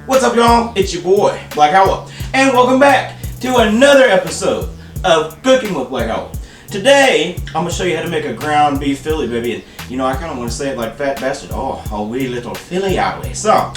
What's up, y'all? It's your boy, Black Owl, and welcome back to another episode of Cooking with Black Owl. Today, I'm going to show you how to make a ground beef Philly, baby. And, you know, I kind of want to say it like Fat Bastard. Oh, a wee little Philly Owl. So,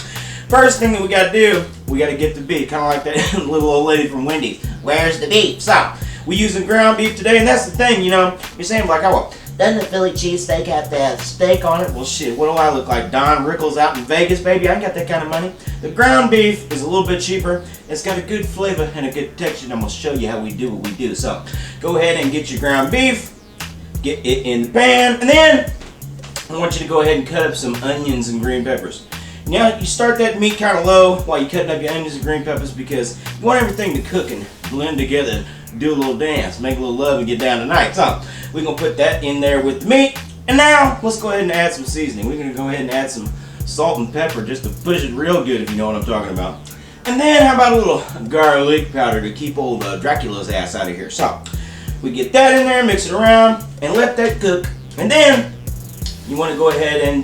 first thing that we got to do, we got to get the beef. Kind of like that little old lady from Wendy's. Where's the beef? So, we're using ground beef today, and that's the thing, you know. You're saying, Black Owl, doesn't the Philly cheesesteak have to have steak on it? Well, shit, what do I look like? Don Rickles out in Vegas, baby? I ain't got that kind of money. The ground beef is a little bit cheaper. It's got a good flavor and a good texture, and I'm going to show you how we do what we do. So, go ahead and get your ground beef, get it in the pan, and then I want you to go ahead and cut up some onions and green peppers. Now, you start that meat kind of low while you're cutting up your onions and green peppers because you want everything to cook and blend together, do a little dance, make a little love, and get down tonight. So, we're going to put that in there with the meat. And now, let's go ahead and add some seasoning. We're going to go ahead and add some salt and pepper just to push it real good, if you know what I'm talking about. And then, how about a little garlic powder to keep old Dracula's ass out of here. So, we get that in there, mix it around, and let that cook. And then, you want to go ahead and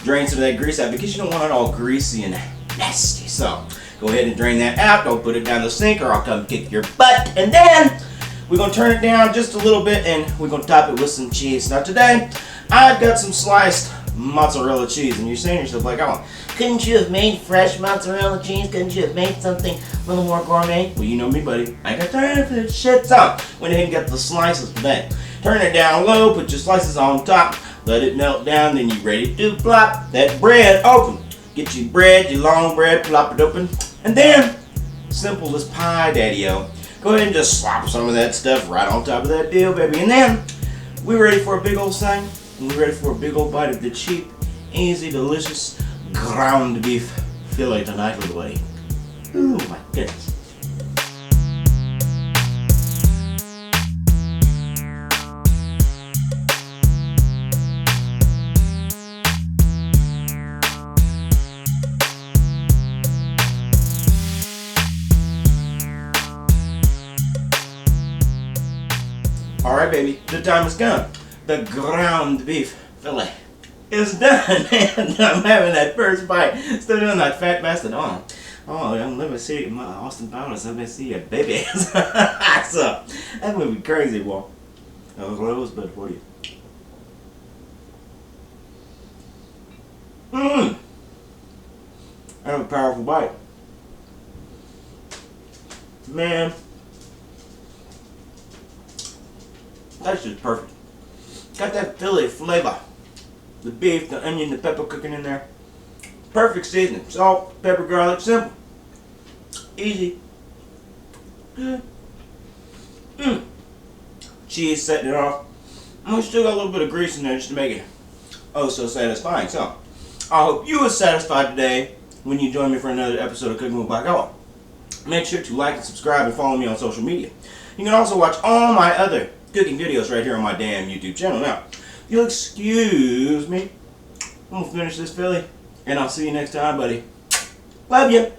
drain some of that grease out because you don't want it all greasy and nasty. So, go ahead and drain that out. Don't put it down the sink or I'll come kick your butt. And then, we're going to turn it down just a little bit and we're going to top it with some cheese. Now today, I've got some sliced mozzarella cheese. And you're saying to yourself, like, oh, couldn't you have made fresh mozzarella cheese? Couldn't you have made something a little more gourmet? Well, you know me, buddy. I got time for this shit. So, went ahead and got the slices today. Turn it down low, put your slices on top, let it melt down, then you're ready to plop that bread open. Get your bread, your long bread, plop it open. And then, simple as pie, daddy-o. Go ahead and just slop some of that stuff right on top of that deal, baby. And then, we're ready for a big old thing. We're ready for a big old bite of the cheap, easy, delicious ground beef Philly tonight, little buddy. Ooh, my goodness. Alright, baby, the time has come. The ground beef fillet is done, and I'm having that first bite. Still doing that Fat Bastard on. Oh, let me see my Austin Powers. Let me see your baby. So, that would be crazy, boy. That was Rosebud for you. Mmm. That was a powerful bite. Man. That's just perfect. Got that Philly flavor. The beef, the onion, the pepper cooking in there. Perfect seasoning. Salt, pepper, garlic. Simple. Easy. Good. Cheese setting it off. And we still got a little bit of grease in there just to make it oh so satisfying. So, I hope you were satisfied today when you join me for another episode of Cooking with Black Owl. Make sure to like and subscribe and follow me on social media. You can also watch all my other cooking videos right here on my damn YouTube channel. Now, if you'll excuse me, I'm gonna finish this Philly, and I'll see you next time, buddy. Love you.